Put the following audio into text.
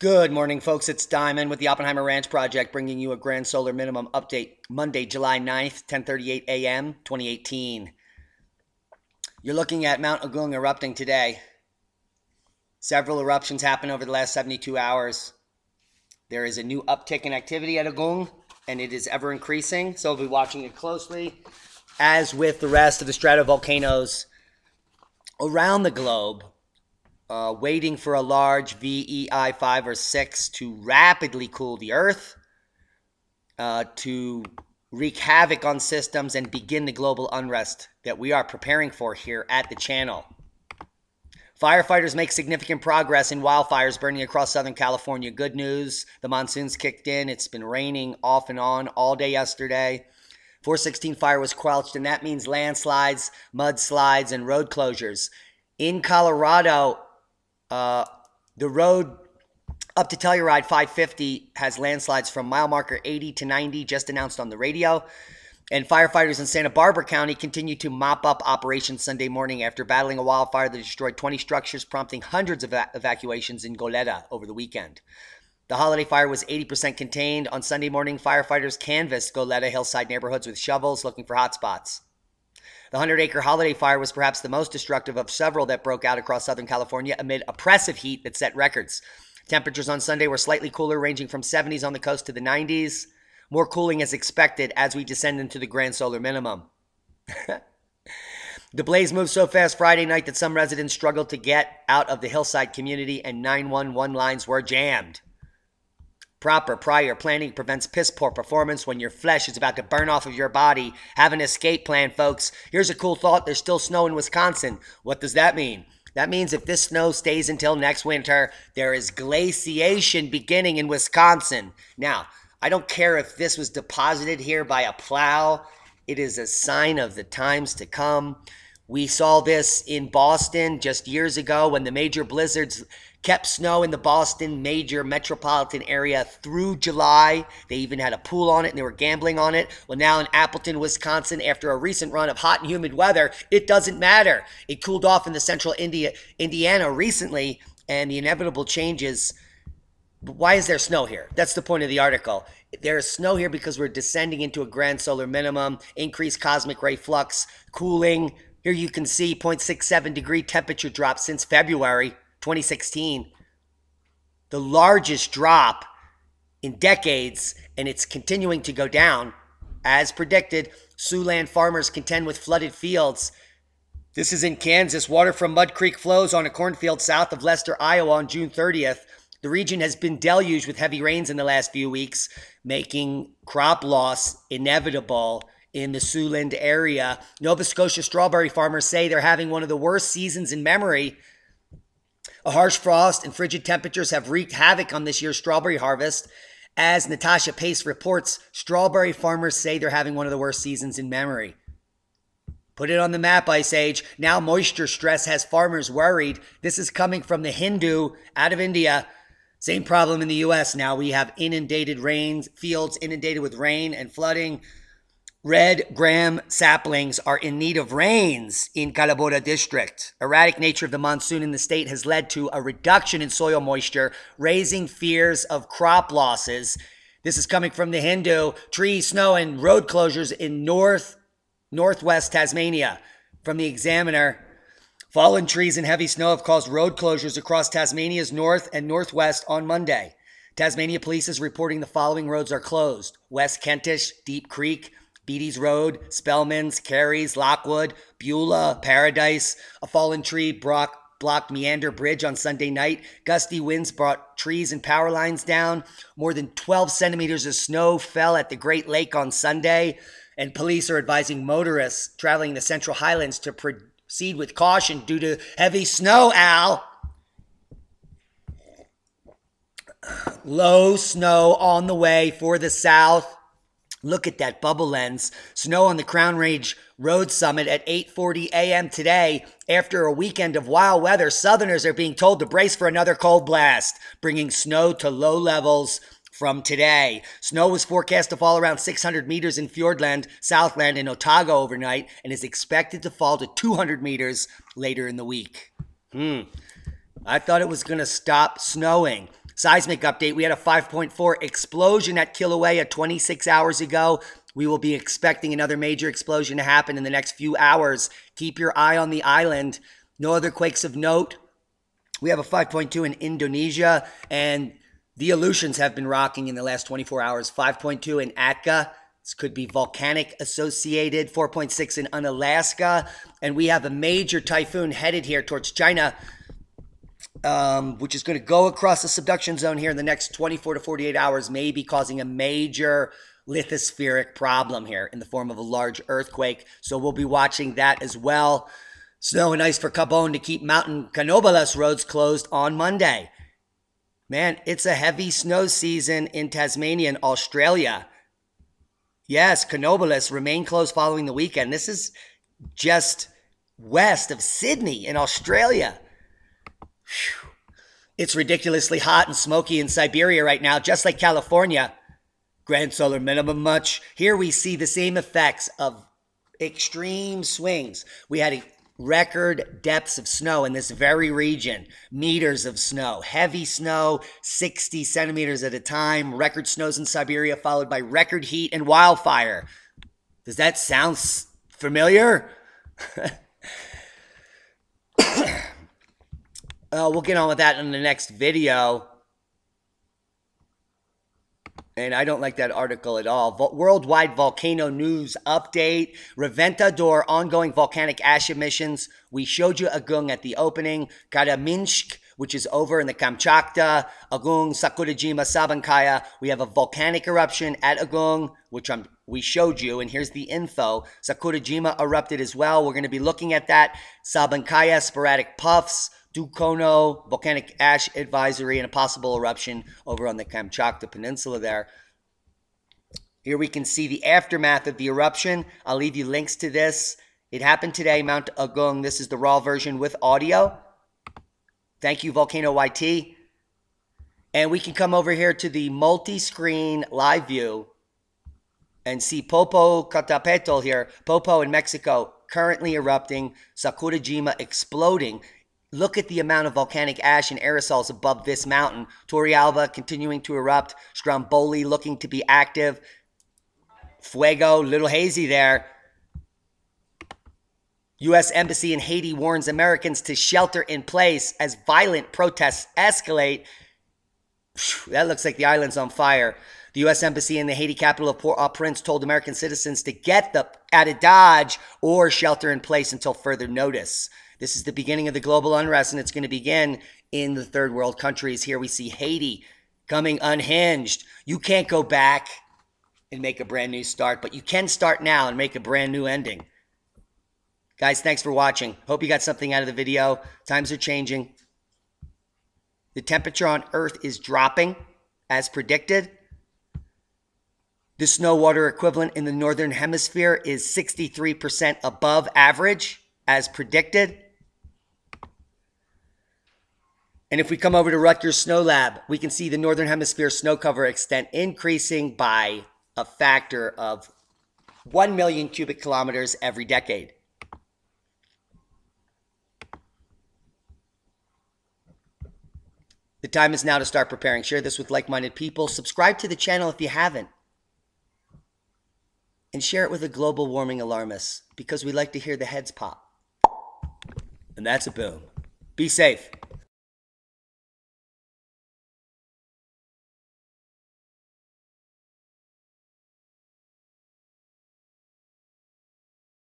Good morning, folks. It's Diamond with the Oppenheimer Ranch Project, bringing you a grand solar minimum update Monday, July 9th, 10:38 a.m., 2018. You're looking at Mount Agung erupting today. Several eruptions happened over the last 72 hours. There is a new uptick in activity at Agung, and it is ever increasing, so we'll be watching it closely. As with the rest of the stratovolcanoes around the globe, waiting for a large VEI 5 or 6 to rapidly cool the Earth, to wreak havoc on systems and begin the global unrest that we are preparing for here at the channel. Firefighters make significant progress in wildfires burning across Southern California. Good news, the monsoons kicked in. It's been raining off and on all day yesterday. 416 fire was quelched, and that means landslides, mudslides, and road closures. In Colorado, the road up to Telluride 550 has landslides from mile marker 80 to 90, just announced on the radio. And firefighters in Santa Barbara County continue to mop up operations Sunday morning after battling a wildfire that destroyed 20 structures, prompting hundreds of evacuations in Goleta over the weekend. The holiday fire was 80% contained. On Sunday morning, firefighters canvassed Goleta hillside neighborhoods with shovels looking for hotspots. The 100-acre holiday fire was perhaps the most destructive of several that broke out across Southern California amid oppressive heat that set records. Temperatures on Sunday were slightly cooler, ranging from 70s on the coast to the 90s. More cooling as expected as we descend into the grand solar minimum. The blaze moved so fast Friday night that some residents struggled to get out of the hillside community, and 911 lines were jammed. Proper prior planning prevents piss-poor performance. When your flesh is about to burn off of your body, have an escape plan, folks. Here's a cool thought. There's still snow in Wisconsin. What does that mean? That means if this snow stays until next winter, there is glaciation beginning in Wisconsin. Now, I don't care if this was deposited here by a plow. It is a sign of the times to come. We saw this in Boston just years ago when the major blizzards kept snow in the Boston major metropolitan area through July. They even had a pool on it and they were gambling on it. Well, now in Appleton, Wisconsin, after a recent run of hot and humid weather, it doesn't matter. It cooled off in the central Indiana recently, and the inevitable changes. But why is there snow here? That's the point of the article. There is snow here because we're descending into a grand solar minimum, increased cosmic ray flux, cooling. Here you can see 0.67 degree temperature drop since February 2016. The largest drop in decades, and it's continuing to go down. As predicted, Siouxland farmers contend with flooded fields. This is in Kansas. Water from Mud Creek flows on a cornfield south of Leicester, Iowa on June 30th. The region has been deluged with heavy rains in the last few weeks, making crop loss inevitable in the Siouxland area. Nova Scotia strawberry farmers say they're having one of the worst seasons in memory. A harsh frost and frigid temperatures have wreaked havoc on this year's strawberry harvest. As Natasha Pace reports, strawberry farmers say they're having one of the worst seasons in memory. Put it on the map, Ice Age. Now moisture stress has farmers worried. This is coming from the Hindu out of India. Same problem in the U.S. now. We have inundated rains, fields inundated with rain and flooding. Red gram saplings are in need of rains in Galore district. Erratic nature of the monsoon in the state has led to a reduction in soil moisture, raising fears of crop losses. This is coming from the Hindu. Trees, snow, and road closures in northwest Tasmania. From the Examiner, fallen trees and heavy snow have caused road closures across Tasmania's north and northwest on Monday. Tasmania police is reporting the following roads are closed: West Kentish, Deep Creek, Beatty's Road, Spellman's, Carey's, Lockwood, Beulah, Paradise. A fallen tree blocked Meander Bridge on Sunday night. Gusty winds brought trees and power lines down. More than 12 centimeters of snow fell at the Great Lake on Sunday. And police are advising motorists traveling the Central Highlands to proceed with caution due to heavy snow, Al. Low snow on the way for the south. Look at that bubble lens. Snow on the Crown Range Road Summit at 8:40 a.m. today. After a weekend of wild weather, Southerners are being told to brace for another cold blast, bringing snow to low levels from today. Snow was forecast to fall around 600 meters in Fiordland, Southland, and Otago overnight, and is expected to fall to 200 meters later in the week. I thought it was going to stop snowing. Seismic update. We had a 5.4 explosion at Kilauea 26 hours ago. We will be expecting another major explosion to happen in the next few hours. Keep your eye on the island. No other quakes of note. We have a 5.2 in Indonesia, and the Aleutians have been rocking in the last 24 hours. 5.2 in Atka. This could be volcanic associated. 4.6 in Unalaska. And we have a major typhoon headed here towards China, which is going to go across the subduction zone here in the next 24 to 48 hours, maybe causing a major lithospheric problem here in the form of a large earthquake. So we'll be watching that as well. Snow and ice for Cabón to keep Mountain Canobolas roads closed on Monday. Man, it's a heavy snow season in Tasmania and Australia. Yes, Canobolas remain closed following the weekend. This is just west of Sydney in Australia. Whew. It's ridiculously hot and smoky in Siberia right now, just like California. Grand solar minimum much. Here we see the same effects of extreme swings. We had record depths of snow in this very region. Meters of snow. Heavy snow, 60 centimeters at a time. Record snows in Siberia followed by record heat and wildfire. Does that sound familiar? We'll get on with that in the next video. And I don't like that article at all. Worldwide volcano news update. Reventador, ongoing volcanic ash emissions. We showed you Agung at the opening. Karaminsk, which is over in the Kamchatka. Agung, Sakurajima, Sabancaya. We have a volcanic eruption at Agung, which we showed you. And here's the info. Sakurajima erupted as well. We're going to be looking at that. Sabancaya, sporadic puffs. Dukono, volcanic ash advisory, and a possible eruption over on the Kamchatka Peninsula there. Here we can see the aftermath of the eruption. I'll leave you links to this. It happened today, Mount Agung. This is the raw version with audio. Thank you, Volcano YT. And we can come over here to the multi-screen live view and see Popocatépetl here. Popo in Mexico currently erupting. Sakurajima exploding. Look at the amount of volcanic ash and aerosols above this mountain. Turrialba continuing to erupt. Stromboli looking to be active. Fuego, little hazy there. U.S. Embassy in Haiti warns Americans to shelter in place as violent protests escalate. That looks like the island's on fire. The U.S. Embassy in the Haiti capital of Port-au-Prince told American citizens to get out of Dodge or shelter in place until further notice. This is the beginning of the global unrest, and it's going to begin in the third world countries. Here we see Haiti coming unhinged. You can't go back and make a brand new start, but you can start now and make a brand new ending. Guys, thanks for watching. Hope you got something out of the video. Times are changing. The temperature on Earth is dropping as predicted. The snow water equivalent in the northern hemisphere is 63% above average as predicted. And if we come over to Rutgers Snow Lab, we can see the northern hemisphere snow cover extent increasing by a factor of 1 million cubic kilometers every decade. The time is now to start preparing. Share this with like-minded people. Subscribe to the channel if you haven't. And share it with a global warming alarmist because we like to hear the heads pop. And that's a boom. Be safe.